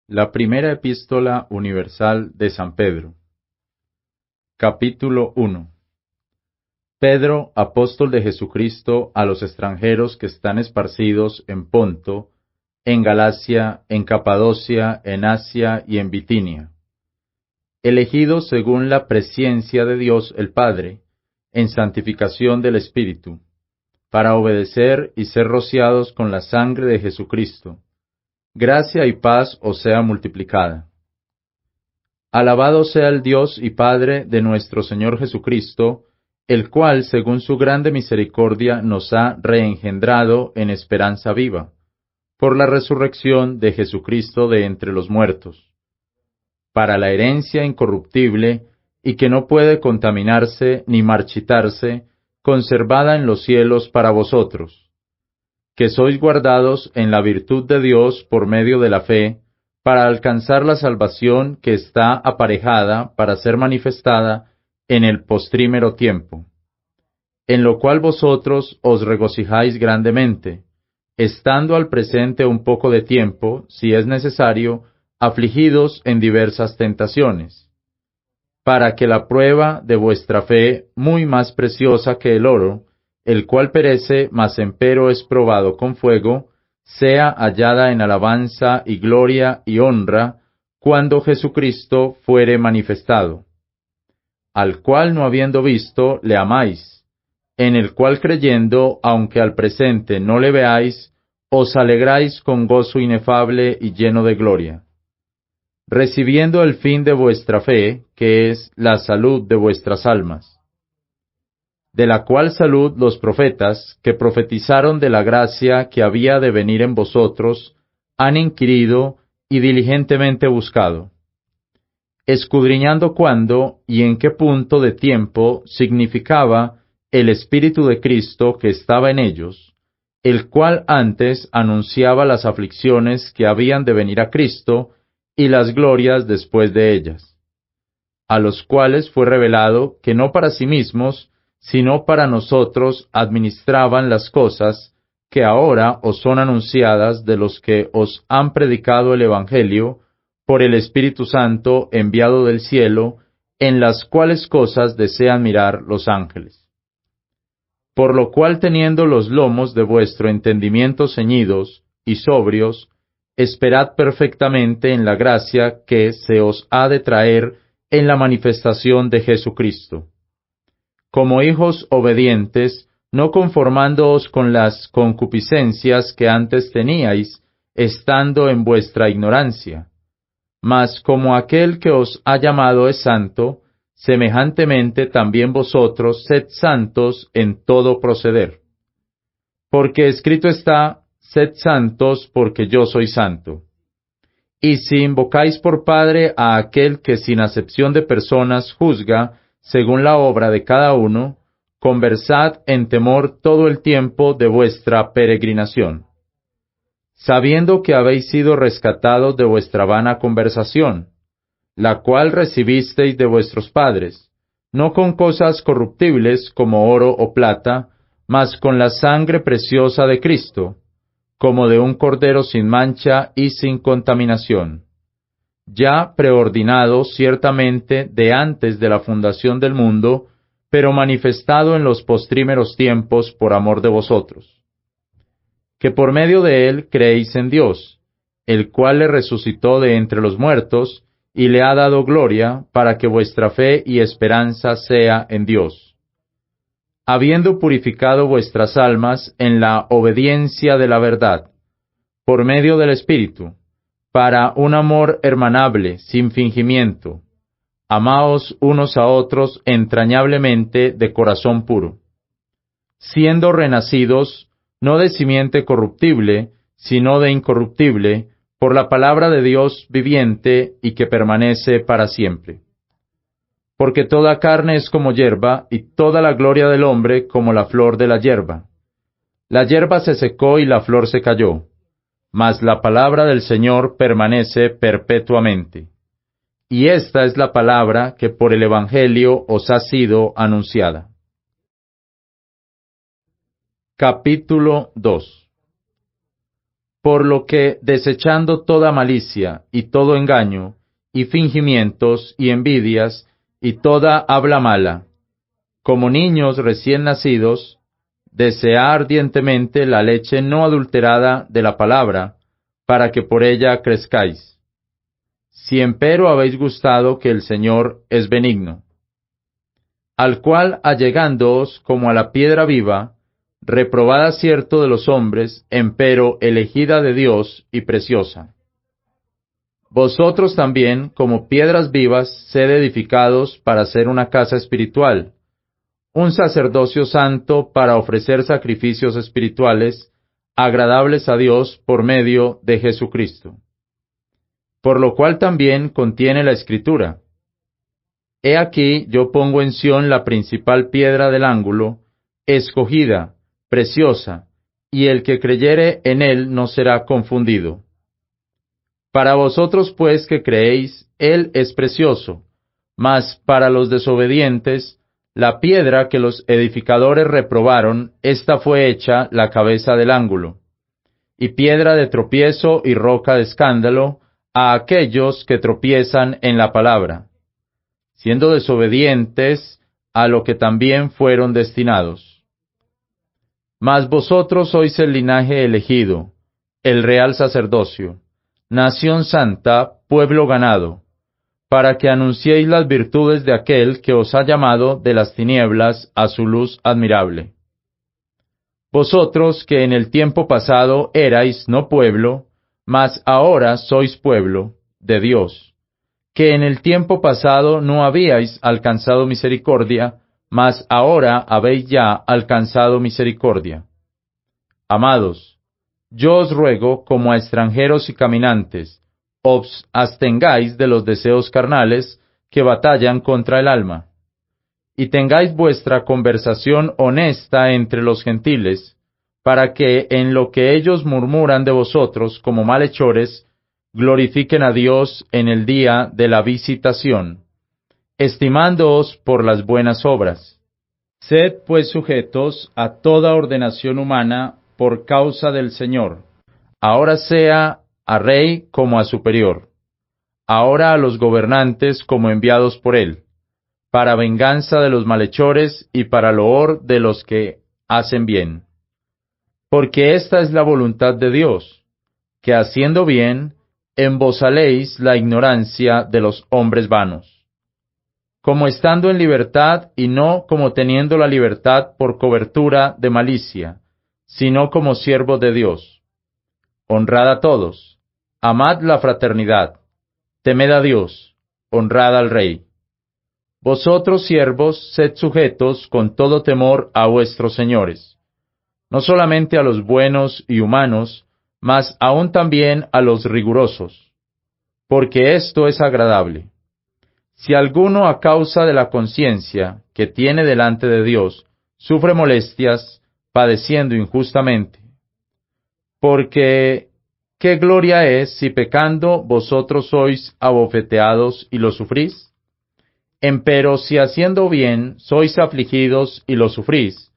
La primera epístola universal de San Pedro. Capítulo 1. Pedro, apóstol de Jesucristo, a los extranjeros que están esparcidos en Ponto, en Galacia, en Capadocia, en Asia y en Bitinia, elegidos según la presciencia de Dios el Padre, en santificación del Espíritu, para obedecer y ser rociados con la sangre de Jesucristo. Gracia y paz os sea multiplicada. Alabado sea el Dios y Padre de nuestro Señor Jesucristo, el cual, según su grande misericordia, nos ha reengendrado en esperanza viva, por la resurrección de Jesucristo de entre los muertos, para la herencia incorruptible y que no puede contaminarse ni marchitarse, conservada en los cielos para vosotros, que sois guardados en la virtud de Dios por medio de la fe, para alcanzar la salvación que está aparejada para ser manifestada en el postrímero tiempo, en lo cual vosotros os regocijáis grandemente, estando al presente un poco de tiempo, si es necesario, afligidos en diversas tentaciones, para que la prueba de vuestra fe, muy más preciosa que el oro, el cual perece, mas empero es probado con fuego, sea hallada en alabanza y gloria y honra, cuando Jesucristo fuere manifestado, al cual no habiendo visto, le amáis, en el cual creyendo, aunque al presente no le veáis, os alegráis con gozo inefable y lleno de gloria, recibiendo el fin de vuestra fe, que es la salud de vuestras almas, de la cual salud los profetas, que profetizaron de la gracia que había de venir en vosotros, han inquirido y diligentemente buscado, escudriñando cuándo y en qué punto de tiempo significaba el Espíritu de Cristo que estaba en ellos, el cual antes anunciaba las aflicciones que habían de venir a Cristo y las glorias después de ellas, a los cuales fue revelado que no para sí mismos, sino para nosotros administraban las cosas que ahora os son anunciadas de los que os han predicado el Evangelio por el Espíritu Santo enviado del cielo, en las cuales cosas desean mirar los ángeles. Por lo cual, teniendo los lomos de vuestro entendimiento ceñidos y sobrios, esperad perfectamente en la gracia que se os ha de traer en la manifestación de Jesucristo. Como hijos obedientes, no conformándoos con las concupiscencias que antes teníais, estando en vuestra ignorancia, mas como aquel que os ha llamado es santo, semejantemente también vosotros sed santos en todo proceder. Porque escrito está, sed santos porque yo soy santo. Y si invocáis por Padre a aquel que sin acepción de personas juzga, según la obra de cada uno, conversad en temor todo el tiempo de vuestra peregrinación, sabiendo que habéis sido rescatados de vuestra vana conversación, la cual recibisteis de vuestros padres, no con cosas corruptibles como oro o plata, mas con la sangre preciosa de Cristo, como de un cordero sin mancha y sin contaminación, ya preordinado ciertamente de antes de la fundación del mundo, pero manifestado en los postrímeros tiempos por amor de vosotros, que por medio de él creéis en Dios, el cual le resucitó de entre los muertos, y le ha dado gloria, para que vuestra fe y esperanza sea en Dios, habiendo purificado vuestras almas en la obediencia de la verdad, por medio del Espíritu, para un amor hermanable, sin fingimiento. Amaos unos a otros entrañablemente de corazón puro, siendo renacidos, no de simiente corruptible, sino de incorruptible, por la palabra de Dios viviente y que permanece para siempre. Porque toda carne es como hierba, y toda la gloria del hombre como la flor de la hierba. La hierba se secó y la flor se cayó, mas la palabra del Señor permanece perpetuamente. Y esta es la palabra que por el Evangelio os ha sido anunciada. Capítulo 2. Por lo que, desechando toda malicia y todo engaño, y fingimientos y envidias, y toda habla mala, como niños recién nacidos, desead ardientemente la leche no adulterada de la palabra, para que por ella crezcáis. Si empero habéis gustado que el Señor es benigno, al cual allegándoos como a la piedra viva, reprobada cierto de los hombres, empero elegida de Dios y preciosa. Vosotros también, como piedras vivas, sed edificados para ser una casa espiritual, un sacerdocio santo para ofrecer sacrificios espirituales, agradables a Dios por medio de Jesucristo. Por lo cual también contiene la Escritura: He aquí yo pongo en Sión la principal piedra del ángulo, escogida, preciosa, y el que creyere en él no será confundido. Para vosotros pues que creéis, él es precioso, mas para los desobedientes, la piedra que los edificadores reprobaron, ésta fue hecha la cabeza del ángulo, y piedra de tropiezo y roca de escándalo a aquellos que tropiezan en la palabra, siendo desobedientes a lo que también fueron destinados. Mas vosotros sois el linaje elegido, el real sacerdocio, nación santa, pueblo ganado, para que anunciéis las virtudes de aquel que os ha llamado de las tinieblas a su luz admirable. Vosotros que en el tiempo pasado erais no pueblo, mas ahora sois pueblo de Dios, que en el tiempo pasado no habíais alcanzado misericordia, mas ahora habéis ya alcanzado misericordia. Amados, yo os ruego, como a extranjeros y caminantes, os abstengáis de los deseos carnales que batallan contra el alma, y tengáis vuestra conversación honesta entre los gentiles, para que en lo que ellos murmuran de vosotros como malhechores, glorifiquen a Dios en el día de la visitación, estimándoos por las buenas obras. Sed pues sujetos a toda ordenación humana por causa del Señor, ahora sea a rey como a superior, ahora a los gobernantes como enviados por él, para venganza de los malhechores y para loor de los que hacen bien. Porque esta es la voluntad de Dios, que haciendo bien, embozaléis la ignorancia de los hombres vanos, como estando en libertad y no como teniendo la libertad por cobertura de malicia, sino como siervos de Dios. Honrad a todos, amad la fraternidad, temed a Dios, honrad al Rey. Vosotros, siervos, sed sujetos con todo temor a vuestros señores, no solamente a los buenos y humanos, mas aún también a los rigurosos, porque esto es agradable. Si alguno a causa de la conciencia que tiene delante de Dios sufre molestias, padeciendo injustamente, porque ¿qué gloria es si pecando vosotros sois abofeteados y lo sufrís? Empero si haciendo bien sois afligidos y lo sufrís,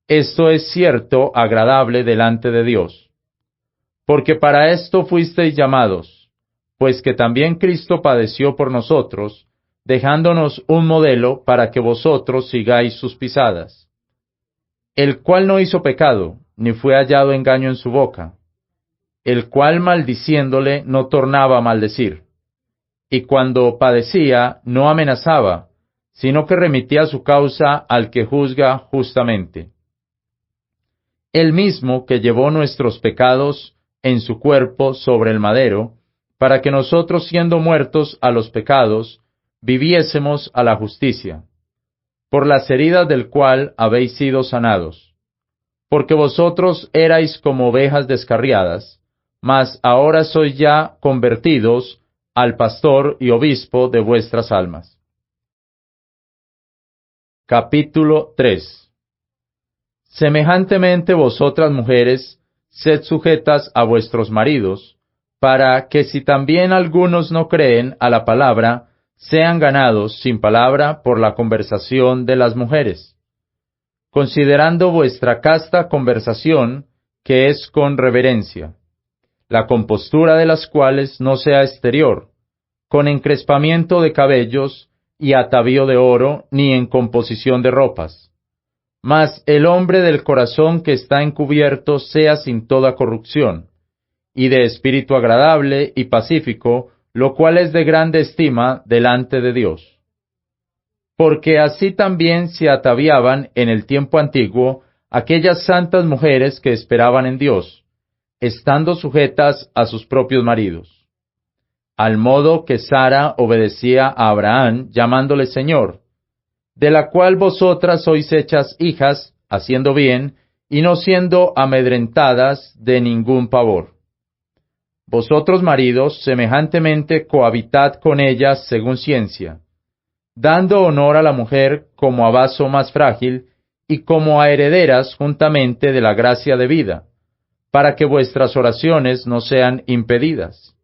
esto es cierto agradable delante de Dios. Porque para esto fuisteis llamados, pues que también Cristo padeció por nosotros, dejándonos un modelo para que vosotros sigáis sus pisadas, el cual no hizo pecado, ni fue hallado engaño en su boca, el cual maldiciéndole no tornaba a maldecir, y cuando padecía no amenazaba, sino que remitía su causa al que juzga justamente. Él mismo que llevó nuestros pecados en su cuerpo sobre el madero, para que nosotros siendo muertos a los pecados, viviésemos a la justicia, por las heridas del cual habéis sido sanados. Porque vosotros erais como ovejas descarriadas, mas ahora sois ya convertidos al pastor y obispo de vuestras almas. Capítulo 3. Semejantemente vosotras mujeres, sed sujetas a vuestros maridos, para que si también algunos no creen a la palabra, sean ganados sin palabra por la conversación de las mujeres, considerando vuestra casta conversación, que es con reverencia. la compostura de las cuales no sea exterior, con encrespamiento de cabellos y atavío de oro, ni en composición de ropas. Mas el hombre del corazón que está encubierto sea sin toda corrupción, y de espíritu agradable y pacífico, lo cual es de grande estima delante de Dios. Porque así también se ataviaban en el tiempo antiguo aquellas santas mujeres que esperaban en Dios, estando sujetas a sus propios maridos. Al modo que Sara obedecía a Abraham, llamándole Señor, de la cual vosotras sois hechas hijas, haciendo bien, y no siendo amedrentadas de ningún pavor. Vosotros, maridos, semejantemente cohabitad con ellas según ciencia, dando honor a la mujer como a vaso más frágil, y como a herederas juntamente de la gracia de vida, para que vuestras oraciones no sean impedidas.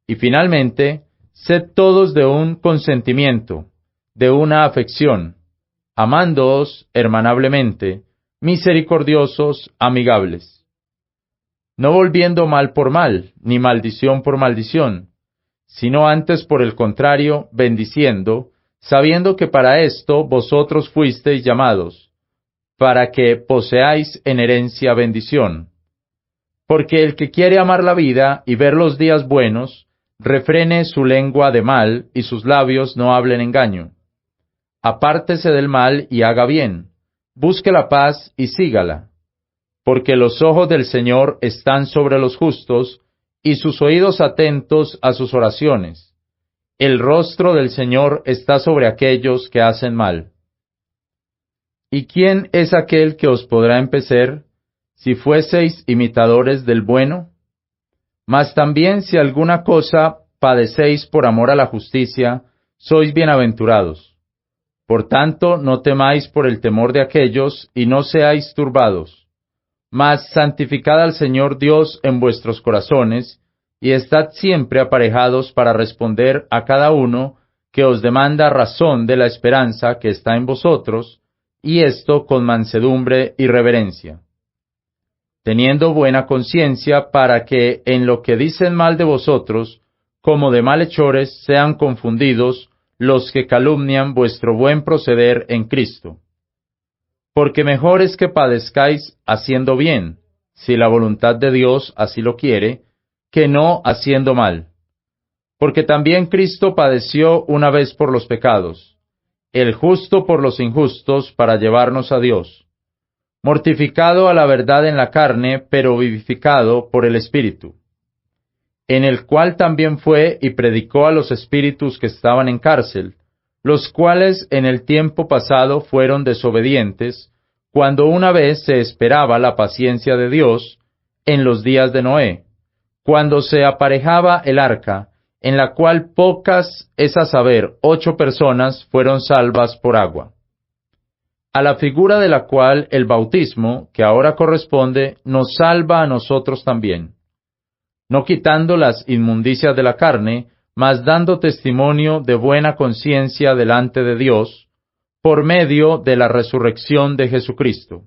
Y finalmente, sed todos de un consentimiento, de una afección, amándoos hermanablemente, misericordiosos, amigables, no volviendo mal por mal, ni maldición por maldición, sino antes por el contrario, bendiciendo, sabiendo que para esto vosotros fuisteis llamados, para que poseáis en herencia bendición. Porque el que quiere amar la vida y ver los días buenos, refrene su lengua de mal y sus labios no hablen engaño. Apártese del mal y haga bien, busque la paz y sígala. Porque los ojos del Señor están sobre los justos, y sus oídos atentos a sus oraciones. El rostro del Señor está sobre aquellos que hacen mal. ¿Y quién es aquel que os podrá empecer, si fueseis imitadores del bueno? Mas también si alguna cosa padecéis por amor a la justicia, sois bienaventurados. Por tanto, no temáis por el temor de aquellos, y no seáis turbados. Mas santificad al Señor Dios en vuestros corazones, y estad siempre aparejados para responder a cada uno que os demanda razón de la esperanza que está en vosotros, y esto con mansedumbre y reverencia. Teniendo buena conciencia para que en lo que dicen mal de vosotros, como de malhechores, sean confundidos los que calumnian vuestro buen proceder en Cristo. Porque mejor es que padezcáis haciendo bien, si la voluntad de Dios así lo quiere, que no haciendo mal. Porque también Cristo padeció una vez por los pecados, el justo por los injustos, para llevarnos a Dios, mortificado a la verdad en la carne, pero vivificado por el Espíritu, en el cual también fue y predicó a los espíritus que estaban en cárcel, los cuales en el tiempo pasado fueron desobedientes, cuando una vez se esperaba la paciencia de Dios en los días de Noé, cuando se aparejaba el arca, en la cual pocas, es a saber, 8 personas, fueron salvas por agua. A la figura de la cual el bautismo, que ahora corresponde, nos salva a nosotros también, no quitando las inmundicias de la carne, mas dando testimonio de buena conciencia delante de Dios, por medio de la resurrección de Jesucristo,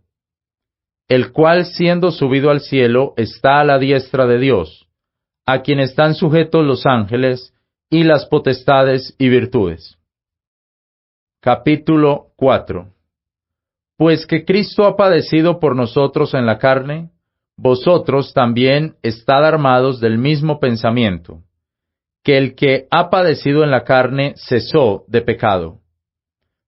el cual, siendo subido al cielo, está a la diestra de Dios, a quien están sujetos los ángeles y las potestades y virtudes. Capítulo 4. Pues que Cristo ha padecido por nosotros en la carne, vosotros también estad armados del mismo pensamiento, que el que ha padecido en la carne cesó de pecado,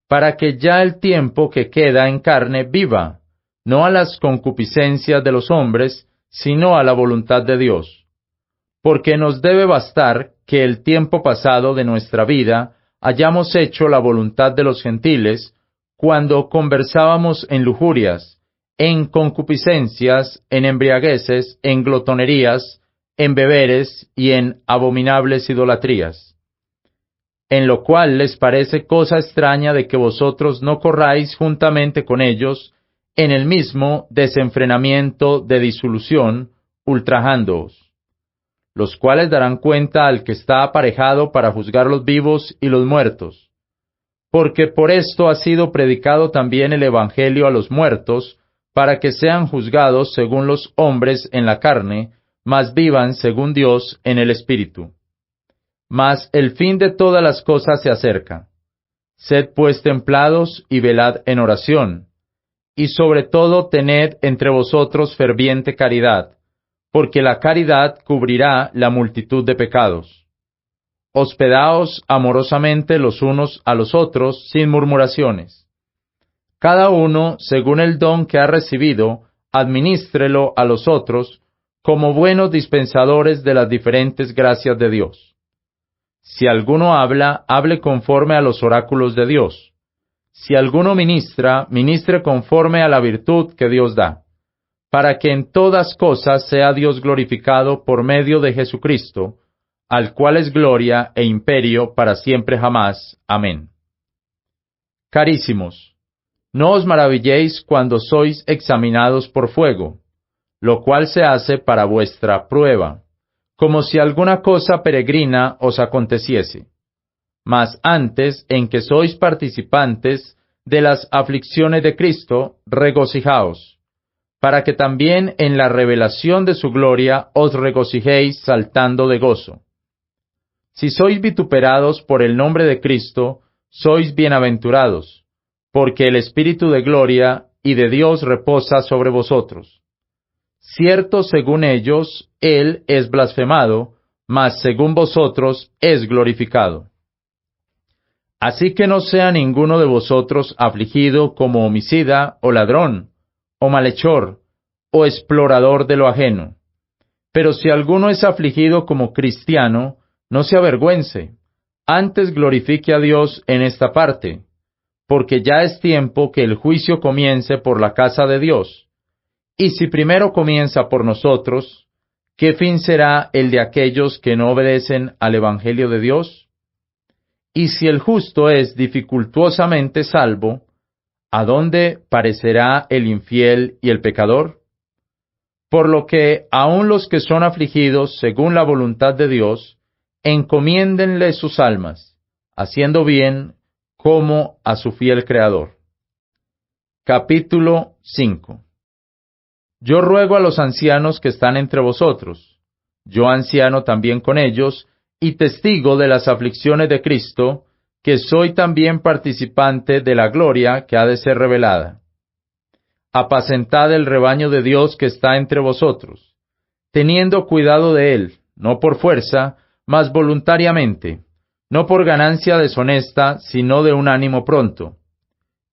para que ya el tiempo que queda en carne viva, no a las concupiscencias de los hombres, sino a la voluntad de Dios. Porque nos debe bastar que el tiempo pasado de nuestra vida hayamos hecho la voluntad de los gentiles, cuando conversábamos en lujurias, en concupiscencias, en embriagueces, en glotonerías, en beberes y en abominables idolatrías. En lo cual les parece cosa extraña de que vosotros no corráis juntamente con ellos en el mismo desenfrenamiento de disolución, ultrajándoos, los cuales darán cuenta al que está aparejado para juzgar los vivos y los muertos. Porque por esto ha sido predicado también el Evangelio a los muertos, para que sean juzgados según los hombres en la carne, mas vivan según Dios en el Espíritu. Mas el fin de todas las cosas se acerca. Sed pues templados y velad en oración, y sobre todo tened entre vosotros ferviente caridad, porque la caridad cubrirá la multitud de pecados. Hospedaos amorosamente los unos a los otros sin murmuraciones. Cada uno, según el don que ha recibido, adminístrelo a los otros, como buenos dispensadores de las diferentes gracias de Dios. Si alguno habla, hable conforme a los oráculos de Dios. Si alguno ministra, ministre conforme a la virtud que Dios da, para que en todas cosas sea Dios glorificado por medio de Jesucristo, al cual es gloria e imperio para siempre jamás. Amén. Carísimos, no os maravilléis cuando sois examinados por fuego, lo cual se hace para vuestra prueba, como si alguna cosa peregrina os aconteciese. Mas antes, en que sois participantes de las aflicciones de Cristo, regocijaos, para que también en la revelación de su gloria os regocijéis saltando de gozo. Si sois vituperados por el nombre de Cristo, sois bienaventurados, porque el Espíritu de gloria y de Dios reposa sobre vosotros. Cierto, según ellos, Él es blasfemado, mas según vosotros es glorificado. Así que no sea ninguno de vosotros afligido como homicida, o ladrón, o malhechor, o explorador de lo ajeno. Pero si alguno es afligido como cristiano, no se avergüence, antes glorifique a Dios en esta parte, porque ya es tiempo que el juicio comience por la casa de Dios. Y si primero comienza por nosotros, ¿qué fin será el de aquellos que no obedecen al Evangelio de Dios? Y si el justo es dificultuosamente salvo, ¿a dónde parecerá el infiel y el pecador? Por lo que aun los que son afligidos según la voluntad de Dios, encomiéndenle sus almas, haciendo bien como a su fiel Creador. Capítulo 5. Yo ruego a los ancianos que están entre vosotros, yo anciano también con ellos, y testigo de las aflicciones de Cristo, que soy también participante de la gloria que ha de ser revelada. Apacentad el rebaño de Dios que está entre vosotros, teniendo cuidado de él, no por fuerza, mas voluntariamente, no por ganancia deshonesta, sino de un ánimo pronto,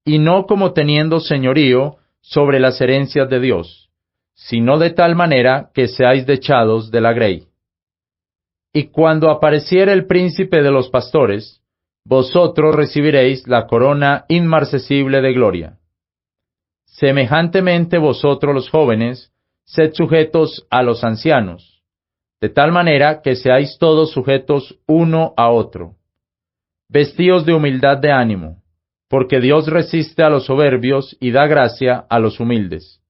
y no como teniendo señorío sobre las herencias de Dios, sino de tal manera que seáis dechados de la grey. Y cuando apareciere el príncipe de los pastores, vosotros recibiréis la corona inmarcesible de gloria. Semejantemente vosotros los jóvenes, sed sujetos a los ancianos, de tal manera que seáis todos sujetos uno a otro. Vestíos de humildad de ánimo, porque Dios resiste a los soberbios y da gracia a los humildes.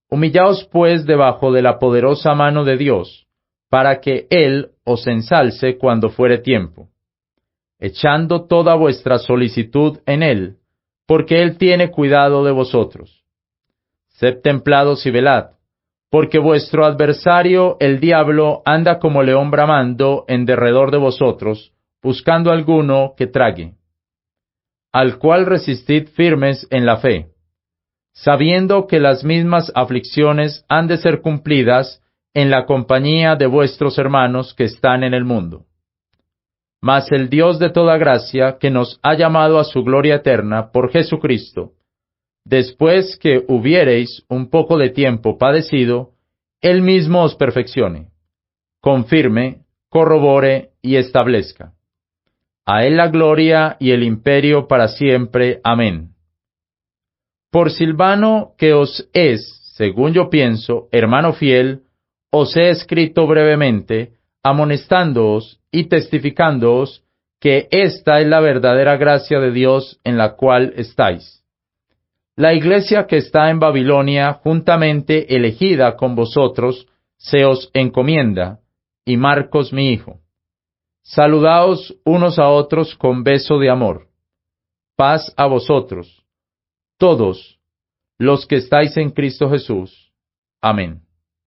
Humillaos pues debajo de la poderosa mano de Dios, para que Él os ensalce cuando fuere tiempo, echando toda vuestra solicitud en Él, porque Él tiene cuidado de vosotros. Sed templados y velad, porque vuestro adversario el diablo anda como león bramando en derredor de vosotros, buscando alguno que trague. Al cual resistid firmes en la fe, sabiendo que las mismas aflicciones han de ser cumplidas en la compañía de vuestros hermanos que están en el mundo. Mas el Dios de toda gracia, que nos ha llamado a su gloria eterna por Jesucristo, después que hubiereis un poco de tiempo padecido, Él mismo os perfeccione, confirme, corrobore y establezca. A Él la gloria y el imperio para siempre. Amén. Por Silvano, que os es, según yo pienso, hermano fiel, os he escrito brevemente, amonestándoos y testificándoos que esta es la verdadera gracia de Dios en la cual estáis. La iglesia que está en Babilonia, juntamente elegida con vosotros, se os encomienda, y Marcos mi hijo. Saludaos unos a otros con beso de amor. Paz a vosotros, todos los que estáis en Cristo Jesús. Amén.